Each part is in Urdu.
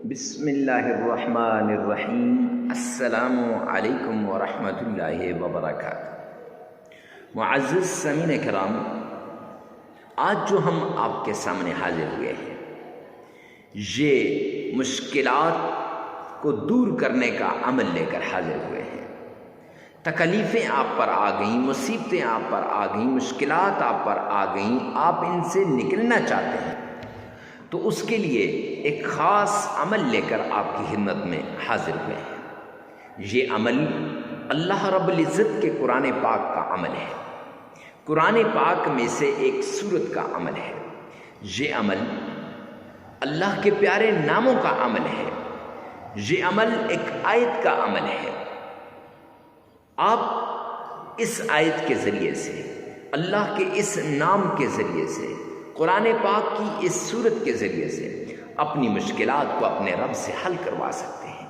بسم اللہ الرحمن الرحیم۔ السلام علیکم ورحمۃ اللہ وبرکاتہ۔ معزز سامعین کرام، آج جو ہم آپ کے سامنے حاضر ہوئے ہیں، یہ مشکلات کو دور کرنے کا عمل لے کر حاضر ہوئے ہیں۔ تکلیفیں آپ پر آ گئیں، مصیبتیں آپ پر آ گئیں، مشکلات آپ پر آ گئیں، آپ ان سے نکلنا چاہتے ہیں، تو اس کے لیے ایک خاص عمل لے کر آپ کی خدمت میں حاضر ہوئے ہیں۔ یہ عمل اللہ رب العزت کے قرآن پاک کا عمل ہے، قرآن پاک میں سے ایک سورت کا عمل ہے۔ یہ عمل اللہ کے پیارے ناموں کا عمل ہے، یہ عمل ایک آیت کا عمل ہے۔ آپ اس آیت کے ذریعے سے، اللہ کے اس نام کے ذریعے سے، قرآن پاک کی اس سورت کے ذریعے سے اپنی مشکلات کو اپنے رب سے حل کروا سکتے ہیں،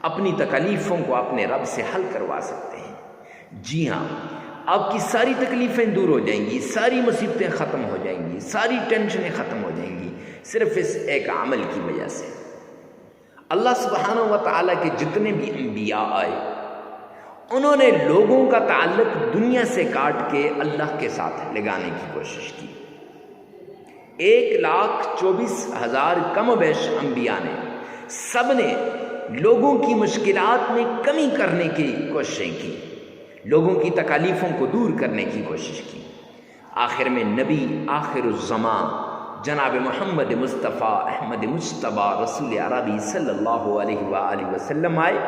اپنی تکلیفوں کو اپنے رب سے حل کروا سکتے ہیں۔ جی ہاں، آپ کی ساری تکلیفیں دور ہو جائیں گی، ساری مصیبتیں ختم ہو جائیں گی، ساری ٹینشنیں ختم ہو جائیں گی، صرف اس ایک عمل کی وجہ سے۔ اللہ سبحانہ و تعالیٰ کے جتنے بھی انبیاء آئے، انہوں نے لوگوں کا تعلق دنیا سے کاٹ کے اللہ کے ساتھ لگانے کی کوشش کی۔ 1,24,000 کم و بیش انبیاء نے، سب نے لوگوں کی مشکلات میں کمی کرنے کی کوششیں کی، لوگوں کی تکالیفوں کو دور کرنے کی کوشش کی۔ آخر میں نبی آخر الزمان جناب محمد مصطفیٰ احمد مجتبیٰ رسول عربی صلی اللہ علیہ وآلہ وسلم آئے،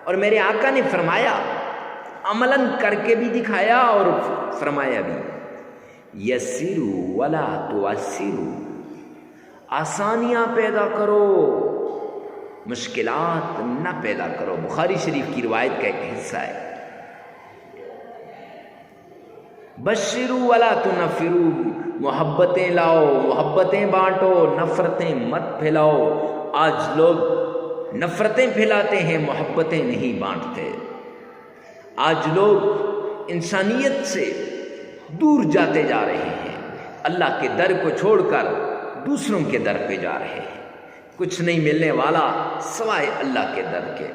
اور میرے آقا نے فرمایا، عملاً کر کے بھی دکھایا اور فرمایا بھی، یسروا ولا تعسروا، آسانیاں پیدا کرو، مشکلات نہ پیدا کرو۔ بخاری شریف کی روایت کا ایک حصہ ہے۔ بشروا ولا تنفروا، محبتیں لاؤ، محبتیں بانٹو، نفرتیں مت پھیلاؤ۔ آج لوگ نفرتیں پھیلاتے ہیں، محبتیں نہیں بانٹتے۔ آج لوگ انسانیت سے دور جاتے جا رہے ہیں، اللہ کے در کو چھوڑ کر دوسروں کے در پہ جا رہے ہیں۔ کچھ نہیں ملنے والا سوائے اللہ کے در کے۔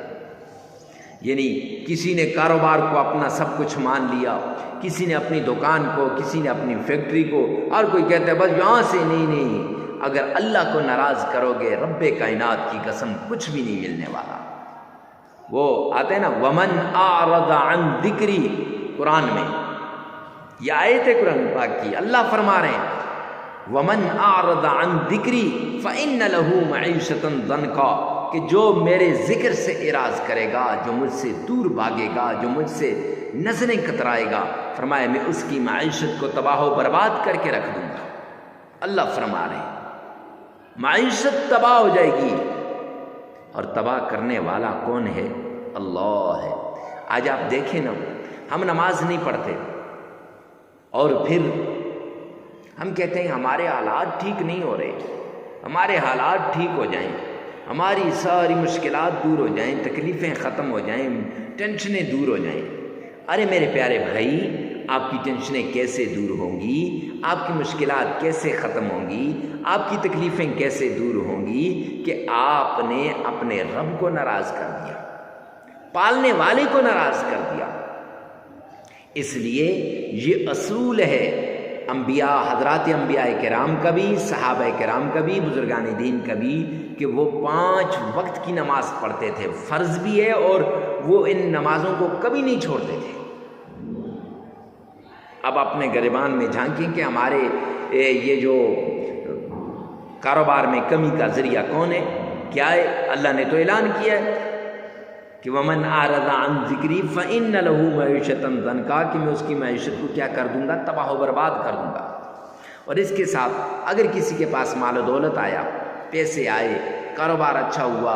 یعنی کسی نے کاروبار کو اپنا سب کچھ مان لیا، کسی نے اپنی دکان کو، کسی نے اپنی فیکٹری کو، اور کوئی کہتا ہے بس یہاں سے نہیں، اگر اللہ کو ناراض کرو گے، رب کائنات کی قسم کچھ بھی نہیں ملنے والا۔ وہ آتے ہیں نا، ومن اعرض عن ذکری، قرآن میں یہ آیت ہے قرآن پاک کی، اللہ فرما رہے ہیں وَمَنْ أَعْرَضَ عَنْ ذِكْرِي فَإِنَّ لَهُ مَعِيشَةً ضَنْكًا، کہ جو میرے ذکر سے اعراض کرے گا، جو مجھ سے دور بھاگے گا، جو مجھ سے نظریں کترائے گا، فرمایا میں اس کی معیشت کو تباہ و برباد کر کے رکھ دوں گا۔ اللہ فرما رہے ہیں معیشت تباہ ہو جائے گی، اور تباہ کرنے والا کون ہے؟ اللہ ہے۔ آج آپ دیکھیں نا، ہم نماز نہیں پڑھتے، اور پھر ہم کہتے ہیں ہمارے حالات ٹھیک نہیں ہو رہے، ہمارے حالات ٹھیک ہو جائیں، ہماری ساری مشکلات دور ہو جائیں، تکلیفیں ختم ہو جائیں، ٹینشنیں دور ہو جائیں۔ ارے میرے پیارے بھائی، آپ کی ٹینشنیں کیسے دور ہوں گی؟ آپ کی مشکلات کیسے ختم ہوں گی؟ آپ کی تکلیفیں کیسے دور ہوں گی کہ آپ نے اپنے رب کو ناراض کر دیا، پالنے والے کو ناراض کر دیا۔ اس لیے یہ اصول ہے انبیاء، حضرات انبیاء کرام کا بھی، صحابہ کرام کا بھی، بزرگان دین کا بھی، کہ وہ 5 وقت کی نماز پڑھتے تھے، فرض بھی ہے، اور وہ ان نمازوں کو کبھی نہیں چھوڑتے تھے۔ اب اپنے گریبان میں جھانکیں کہ ہمارے یہ جو کاروبار میں کمی کا ذریعہ کون ہے؟ کیا ہے؟ اللہ نے تو اعلان کیا ہے کہ وَمَنْ أَعْرَضَ عَنْ ذِكْرِي فَإِنَّ لَهُ مَعِيشَةً ضَنْكًا، کہ میں اس کی معیشت کو کیا کر دوں گا؟ تباہ و برباد کر دوں گا۔ اور اس کے ساتھ اگر کسی کے پاس مال و دولت آیا، پیسے آئے، کاروبار اچھا ہوا،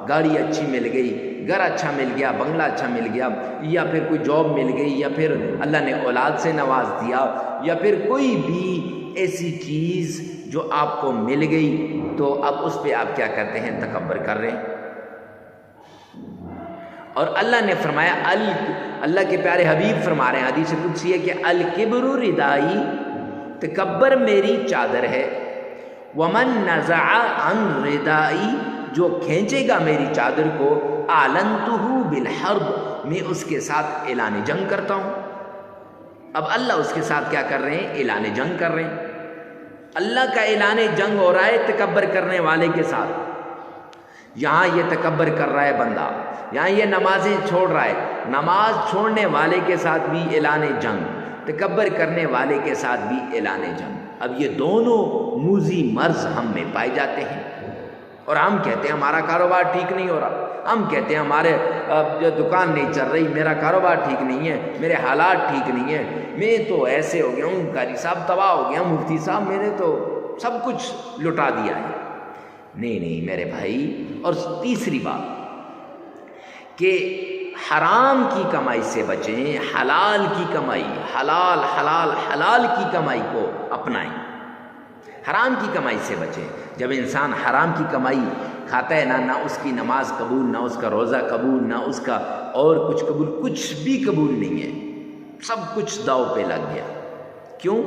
گاڑی اچھی مل گئی، گھر اچھا مل گیا، بنگلہ اچھا مل گیا، یا پھر کوئی جاب مل گئی، یا پھر اللہ نے اولاد سے نواز دیا، یا پھر کوئی بھی ایسی چیز جو آپ کو مل گئی، تو اب اس پہ آپ کیا کرتے ہیں؟ تکبر کر رہے ہیں۔ اور اللہ نے فرمایا، اللہ کے پیارے حبیب فرما رہے ہیں، حدیث قدسی ہے کہ الکبر ردائی، تکبر میری چادر ہے، ومن نزع عن ردائی جو کھینچے گا میری چادر کو اعلنتہ بالحرب، میں اس کے ساتھ اعلان جنگ کرتا ہوں۔ اب اللہ اس کے ساتھ کیا کر رہے ہیں؟ اعلان جنگ کر رہے ہیں۔ اللہ کا اعلان جنگ ہو رہا ہے تکبر کرنے والے کے ساتھ۔ یہاں یہ تکبر کر رہا ہے بندہ، یہاں یہ نمازیں چھوڑ رہا ہے، نماز چھوڑنے والے کے ساتھ بھی اعلان جنگ، تکبر کرنے والے کے ساتھ بھی اعلان جنگ۔ اب یہ دونوں موذی مرض ہم میں پائے جاتے ہیں، اور ہم کہتے ہیں ہمارا کاروبار ٹھیک نہیں ہو رہا، ہم کہتے ہیں ہمارے جو دکان نہیں چل رہی، میرا کاروبار ٹھیک نہیں ہے، میرے حالات ٹھیک نہیں ہیں، میں تو ایسے ہو گیا ہوں، قاری صاحب تباہ ہو گیا، مفتی صاحب میں نے تو سب کچھ لٹا دیا ہے۔ نہیں نہیں میرے بھائی۔ اور تیسری بات کہ حرام کی کمائی سے بچیں، حلال کی کمائی، حلال کی کمائی کو اپنائیں، حرام کی کمائی سے بچیں۔ جب انسان حرام کی کمائی کھاتا ہے نہ اس کی نماز قبول، نہ اس کا روزہ قبول، نہ اس کا اور کچھ قبول، کچھ بھی قبول نہیں ہے، سب کچھ داؤ پہ لگ گیا۔ کیوں؟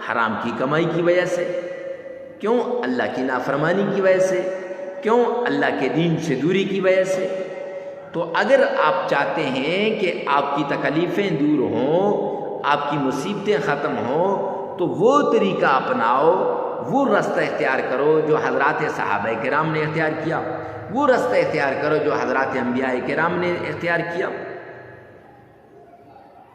حرام کی کمائی کی وجہ سے۔ کیوں؟ اللہ کی نافرمانی کی وجہ سے۔ کیوں؟ اللہ کے دین سے دوری کی وجہ سے۔ تو اگر آپ چاہتے ہیں کہ آپ کی تکلیفیں دور ہوں، آپ کی مصیبتیں ختم ہوں، تو وہ طریقہ اپناؤ، وہ رستہ اختیار کرو جو حضرات صحابہ کرام نے اختیار کیا، وہ رستہ اختیار کرو جو حضرات انبیاء کرام نے اختیار کیا۔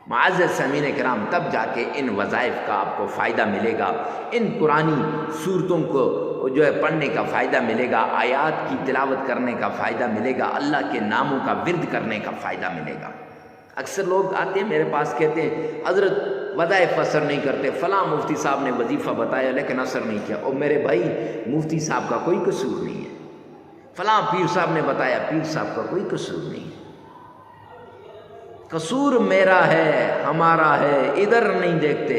معزز سامعین کرام، تب جا کے ان وظائف کا آپ کو فائدہ ملے گا، ان قرآنی صورتوں کو جو ہے پڑھنے کا فائدہ ملے گا، آیات کی تلاوت کرنے کا فائدہ ملے گا، اللہ کے ناموں کا ورد کرنے کا فائدہ ملے گا۔ اکثر لوگ آتے ہیں میرے پاس، کہتے ہیں حضرت وظائف اثر نہیں کرتے، فلاں مفتی صاحب نے وظیفہ بتایا لیکن اثر نہیں کیا۔ اور میرے بھائی، مفتی صاحب کا کوئی قصور نہیں ہے، فلاں پیر صاحب نے بتایا، پیر صاحب کا کوئی قصور نہیں ہے، قصور میرا ہے، ہمارا ہے، ادھر نہیں دیکھتے۔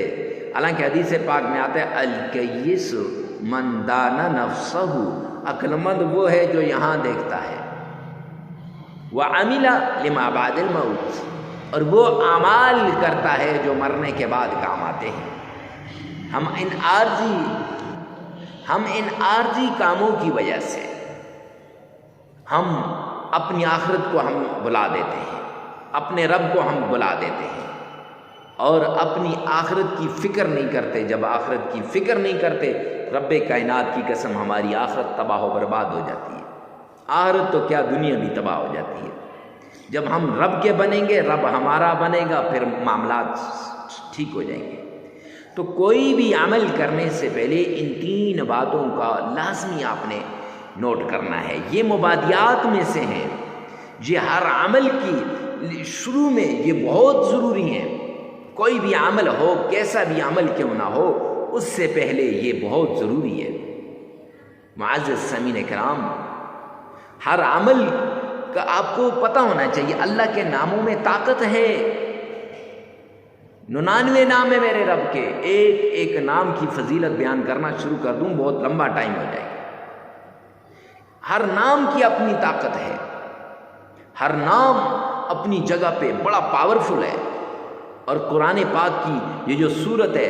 حالانکہ حدیث پاک میں آتا ہے الکیس من دان نفسہ، عقل مند وہ ہے جو یہاں دیکھتا ہے، وعمل لما بعد الموت، اور وہ اعمال کرتا ہے جو مرنے کے بعد کام آتے ہیں۔ ہم ان عارضی کاموں کی وجہ سے ہم اپنی آخرت کو ہم بلا دیتے ہیں، اپنے رب کو ہم بلا دیتے ہیں، اور اپنی آخرت کی فکر نہیں کرتے۔ جب آخرت کی فکر نہیں کرتے، رب کائنات کی قسم ہماری آخرت تباہ و برباد ہو جاتی ہے۔ آخرت تو کیا، دنیا بھی تباہ ہو جاتی ہے۔ جب ہم رب کے بنیں گے، رب ہمارا بنے گا، پھر معاملات ٹھیک ہو جائیں گے۔ تو کوئی بھی عمل کرنے سے پہلے ان تین باتوں کا لازمی آپ نے نوٹ کرنا ہے۔ یہ مبادیات میں سے ہیں، یہ ہر عمل کی شروع میں یہ بہت ضروری ہیں۔ کوئی بھی عمل ہو، کیسا بھی عمل کیوں نہ ہو، اس سے پہلے یہ بہت ضروری ہے۔ معزز سامعین کرام، ہر عمل کا آپ کو پتہ ہونا چاہیے اللہ کے ناموں میں طاقت ہے۔ 99 نام ہے میرے رب کے، ایک ایک نام کی فضیلت بیان کرنا شروع کر دوں بہت لمبا ٹائم ہو جائے گا۔ ہر نام کی اپنی طاقت ہے، ہر نام اپنی جگہ پہ بڑا پاورفل ہے۔ اور قرآن پاک کی یہ جو صورت ہے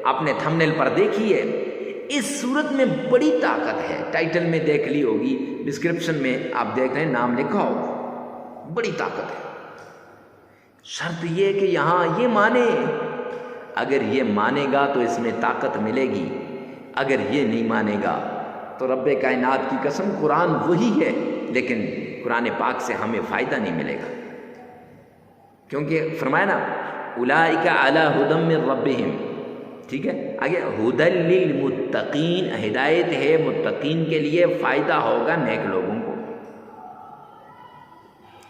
آپ نے تھمبنیل پر دیکھی ہے، اس صورت میں بڑی طاقت ہے۔ ٹائٹل میں دیکھ لی ہوگی، ڈسکرپشن میں آپ دیکھ رہے ہیں نام لکھا ہوگا، بڑی طاقت ہے۔ شرط یہ کہ یہاں یہ مانے، اگر یہ مانے گا تو اس میں طاقت ملے گی، اگر یہ نہیں مانے گا تو رب کائنات کی قسم قرآن وہی ہے لیکن قرآن پاک سے ہمیں فائدہ نہیں ملے گا۔ کیونکہ فرمایا نا اولئک علی ھدی من ربہم، ٹھیک ہے، آگے ھدی للمتقین، ہدایت ہے متقین کے لیے، فائدہ ہوگا نیک لوگوں کو۔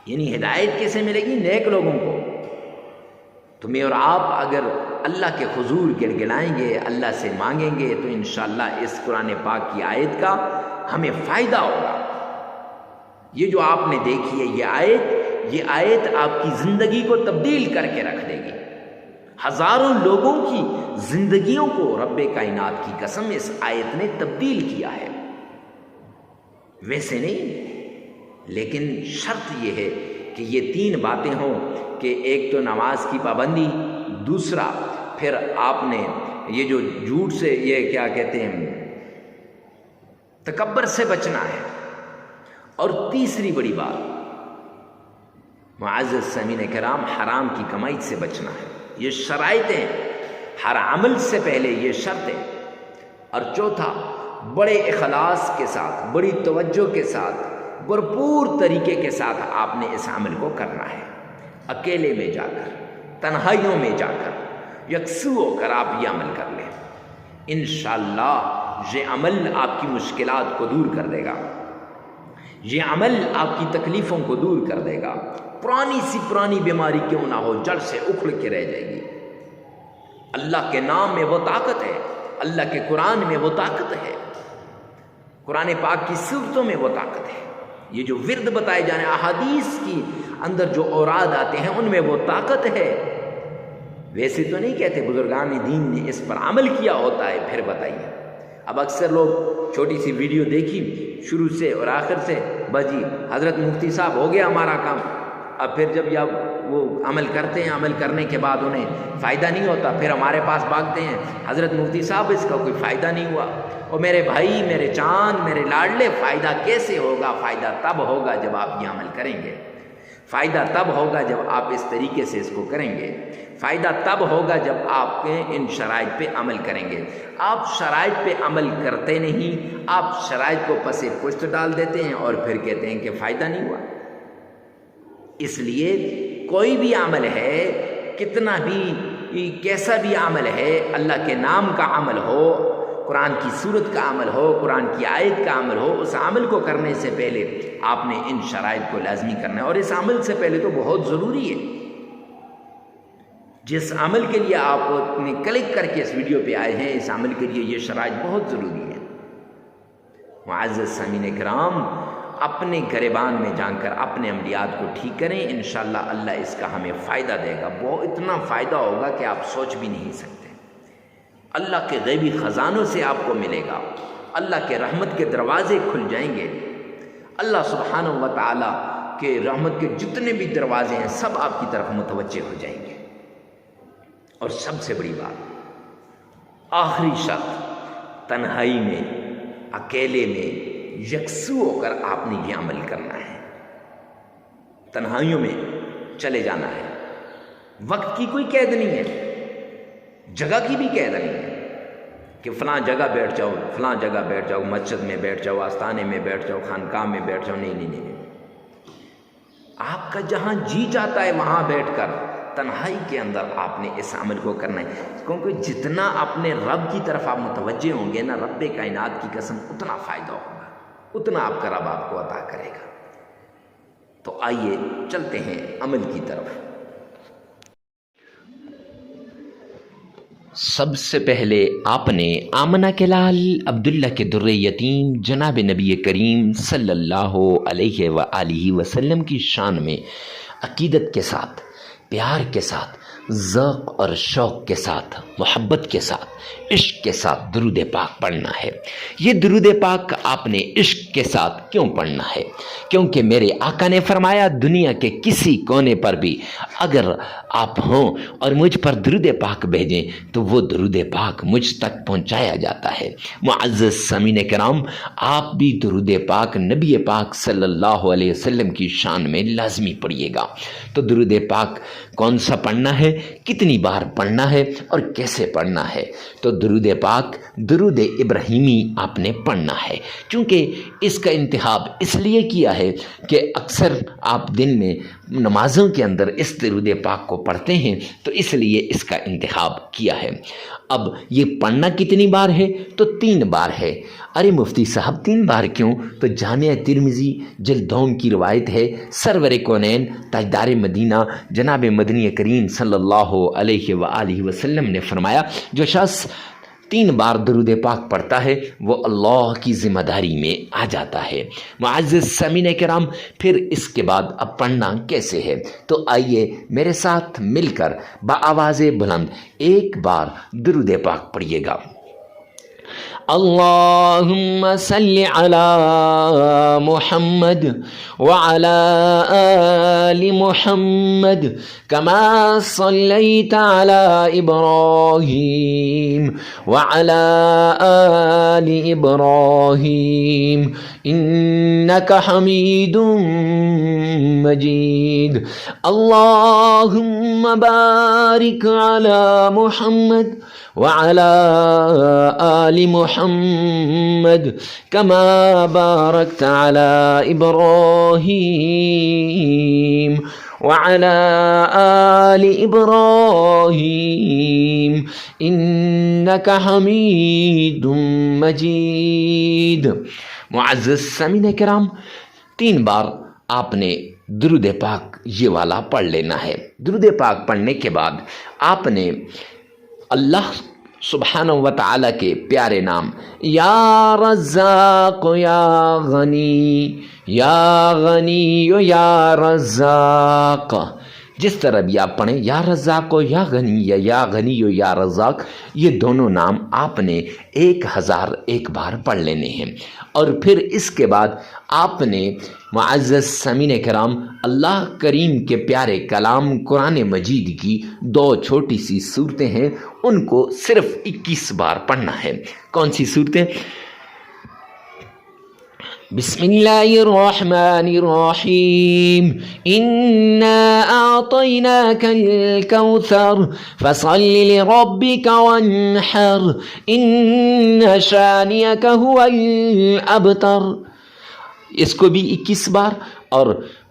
یعنی ہدایت کیسے ملے گی؟ نیک لوگوں کو۔ تمہیں اور آپ اگر اللہ کے حضور گڑگڑائیں گے، اللہ سے مانگیں گے، تو انشاءاللہ اس قرآن پاک کی آیت کا ہمیں فائدہ ہوگا۔ یہ جو آپ نے دیکھی ہے یہ آیت آپ کی زندگی کو تبدیل کر کے رکھ دے گی۔ ہزاروں لوگوں کی زندگیوں کو رب کائنات کی قسم اس آیت نے تبدیل کیا ہے۔ ویسے نہیں، لیکن شرط یہ ہے کہ یہ تین باتیں ہوں کہ ایک تو نماز کی پابندی، دوسرا پھر آپ نے یہ جو جھوٹ سے، یہ کیا کہتے ہیں، تکبر سے بچنا ہے، اور تیسری بڑی بات، معزز سامعین کرام، حرام کی کمائی سے بچنا ہے۔ یہ شرائط ہیں، ہر عمل سے پہلے یہ شرط ہے۔ اور چوتھا، بڑے اخلاص کے ساتھ، بڑی توجہ کے ساتھ، بھرپور طریقے کے ساتھ آپ نے اس عمل کو کرنا ہے۔ اکیلے میں جا کر، تنہائیوں میں جا کر، یکسو ہو کر آپ یہ عمل کر لیں، انشاءاللہ یہ عمل آپ کی مشکلات کو دور کر دے گا، یہ عمل آپ کی تکلیفوں کو دور کر دے گا۔ پرانی سی پرانی بیماری کیوں نہ ہو، جڑ سے اکھڑ کے رہ جائے گی۔ اللہ کے نام میں وہ طاقت ہے، اللہ کے قرآن میں وہ طاقت ہے، قرآن پاک کی صورتوں میں وہ طاقت ہے۔ یہ جو ورد بتائے جانے، احادیث کی اندر جو اوراد آتے ہیں، ان میں وہ طاقت ہے۔ ویسے تو نہیں کہتے، بزرگان دین نے اس پر عمل کیا ہوتا ہے۔ پھر بتائیے، اب اکثر لوگ چھوٹی سی ویڈیو دیکھی شروع سے اور آخر سے، بس جی حضرت مفتی صاحب ہو گیا ہمارا کام۔ اب پھر جب وہ عمل کرتے ہیں، عمل کرنے کے بعد انہیں فائدہ نہیں ہوتا، پھر ہمارے پاس بھاگتے ہیں، حضرت مفتی صاحب اس کا کوئی فائدہ نہیں ہوا۔ اور میرے بھائی، میرے چاند، میرے لاڈلے، فائدہ کیسے ہوگا؟ فائدہ تب ہوگا جب آپ یہ عمل کریں گے، فائدہ تب ہوگا جب آپ اس طریقے سے اس کو کریں گے، فائدہ تب ہوگا جب آپ ان شرائط پہ عمل کریں گے۔ آپ شرائط پہ عمل کرتے نہیں، آپ شرائط کو پس پشت ڈال دیتے ہیں اور پھر کہتے ہیں کہ فائدہ نہیں ہوا۔ اس لیے کوئی بھی عمل ہے، کتنا بھی کیسا بھی عمل ہے، اللہ کے نام کا عمل ہو، قرآن کی سورت کا عمل ہو، قرآن کی آیت کا عمل ہو، اس عمل کو کرنے سے پہلے آپ نے ان شرائط کو لازمی کرنا ہے۔ اور اس عمل سے پہلے تو بہت ضروری ہے، جس عمل کے لیے آپ نے کلک کر کے اس ویڈیو پہ آئے ہیں، اس عمل کے لیے یہ شرائط بہت ضروری ہے۔ معزز سامعین کرام، اپنے گریبان میں جان کر اپنے عملیات کو ٹھیک کریں، انشاءاللہ اللہ اس کا ہمیں فائدہ دے گا۔ وہ اتنا فائدہ ہوگا کہ آپ سوچ بھی نہیں سکتے۔ اللہ کے غیبی خزانوں سے آپ کو ملے گا، اللہ کے رحمت کے دروازے کھل جائیں گے، اللہ سبحانہ و تعالیٰ کے رحمت کے جتنے بھی دروازے ہیں سب آپ کی طرف متوجہ ہو جائیں گے۔ اور سب سے بڑی بات، آخری شرط، تنہائی میں، اکیلے میں، یکسو ہو کر آپ نے یہ عمل کرنا ہے۔ تنہائیوں میں چلے جانا ہے، وقت کی کوئی قید نہیں ہے، جگہ کی بھی قید نہیں ہے کہ فلاں جگہ بیٹھ جاؤ، فلاں جگہ بیٹھ جاؤ، مسجد میں بیٹھ جاؤ، آستانے میں بیٹھ جاؤ، خانقاہ میں بیٹھ جاؤ، نہیں نہیں نہیں۔ آپ کا جہاں جی چاہتا ہے وہاں بیٹھ کر تنہائی کے اندر آپ نے اس عمل کو کرنا ہے، کیونکہ جتنا اپنے رب کی طرف آپ متوجہ ہوں گے نا، رب کائنات کی قسم، اتنا فائدہ ہوگا، اتنا آپ کا رب آپ کو عطا کرے گا۔ تو آئیے چلتے ہیں عمل کی طرف۔ سب سے پہلے آپ نے آمنہ کے لال عبداللہ کے در یتیم جناب نبی کریم صلی اللہ علیہ وآلہ وسلم کی شان میں عقیدت کے ساتھ، پیار کے ساتھ، ذوق اور شوق کے ساتھ، محبت کے ساتھ، عشق کے ساتھ درود پاک پڑھنا ہے۔ یہ درود پاک آپ نے عشق کے ساتھ کیوں پڑھنا ہے؟ کیونکہ میرے آقا نے فرمایا، دنیا کے کسی کونے پر بھی اگر آپ ہوں اور مجھ پر درود پاک بھیجیں تو وہ درود پاک مجھ تک پہنچایا جاتا ہے۔ معزز سامعین کرام، آپ بھی درود پاک نبی پاک صلی اللہ علیہ وسلم کی شان میں لازمی پڑھیے گا۔ تو درود پاک کون سا پڑھنا ہے، کتنی بار پڑھنا ہے اور کیسے پڑھنا ہے؟ تو درود پاک درود ابراہیمی آپ نے پڑھنا ہے، کیونکہ اس کا انتخاب اس لیے کیا ہے کہ اکثر آپ دن میں نمازوں کے اندر اس درود پاک کو پڑھتے ہیں، تو اس لیے اس کا انتخاب کیا ہے۔ اب یہ پڑھنا کتنی بار ہے؟ تو 3 بار ہے۔ ارے مفتی صاحب 3 بار کیوں؟ تو جامع ترمذی جلد 2 کی روایت ہے، سرور کونین تاجدار مدینہ جناب مدنی کریم صلی اللہ علیہ وآلہ وسلم نے فرمایا، جو شخص 3 بار درود پاک پڑھتا ہے وہ اللہ کی ذمہ داری میں آ جاتا ہے۔ معزز سامعین کرام، پھر اس کے بعد اب پڑھنا کیسے ہے؟ تو آئیے میرے ساتھ مل کر بآواز بلند 1 بار درود پاک پڑھیے گا۔ اللہم صلی علی محمد وعلی آل محمد کما صلیت علی ابراہیم وعلی آل ابراہیم إنك حميد مجيد اللهم بارك على محمد وعلى آل محمد كما باركت على إبراهيم وعلى آل إبراهيم إنك حميد مجيد. معزز سامعین کرام، 3 بار آپ نے درود پاک یہ والا پڑھ لینا ہے. درود پاک پڑھنے کے بعد آپ نے اللہ سبحانہ و تعالیٰ کے پیارے نام یا رزاق یا غنی یا غنی یا رزاق، جس طرح بھی آپ پڑھیں یا رزاق و یا غنی یا غنی و یا رزاق، یہ دونوں نام آپ نے 1001 بار پڑھ لینے ہیں. اور پھر اس کے بعد آپ نے معزز سامعین کرام اللہ کریم کے پیارے کلام قرآن مجید کی 2 چھوٹی سی صورتیں ہیں، ان کو صرف 21 بار پڑھنا ہے. کون سی صورتیں؟ بسم اللہ الرحمن الرحیم انا اعطیناک الکوثر فصل لربک وانحر ان شانئک هو الابتر. اس کو بھی 21 بار. اور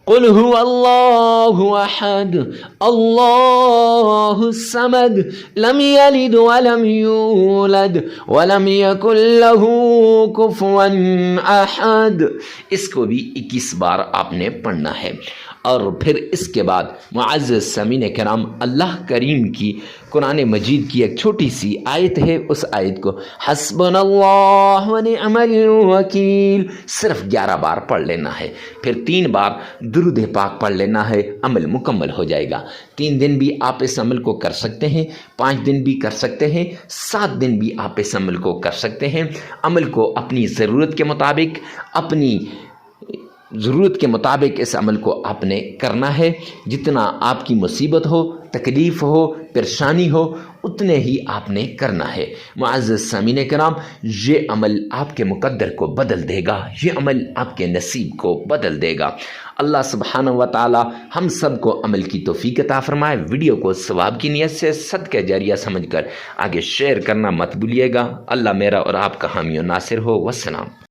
قل هو اللہ احد اللہ الصمد لم یلد ولم یولد ولم یکن له کفوا احد، اس کو بھی 21 بار آپ نے پڑھنا ہے. اور پھر اس کے بعد معزز سامعین کرام اللہ کریم کی قرآن مجید کی ایک چھوٹی سی آیت ہے، اس آیت کو حسبنا اللہ ونعم الوکیل صرف 11 بار پڑھ لینا ہے. پھر 3 بار درود پاک پڑھ لینا ہے، عمل مکمل ہو جائے گا. 3 دن بھی آپ اس عمل کو کر سکتے ہیں، 5 دن بھی کر سکتے ہیں، 7 دن بھی آپ اس عمل کو کر سکتے ہیں. عمل کو اپنی ضرورت کے مطابق اس عمل کو آپ نے کرنا ہے. جتنا آپ کی مصیبت ہو، تکلیف ہو، پریشانی ہو، اتنے ہی آپ نے کرنا ہے. معزز سامعین کرام، یہ عمل آپ کے مقدر کو بدل دے گا، یہ عمل آپ کے نصیب کو بدل دے گا. اللہ سبحانہ و تعالی ہم سب کو عمل کی توفیق عطا فرمائے. ویڈیو کو ثواب کی نیت سے صدقہ جاریہ سمجھ کر آگے شیئر کرنا مت بھولیے گا. اللہ میرا اور آپ کا حامی و ناصر ہو. والسلام.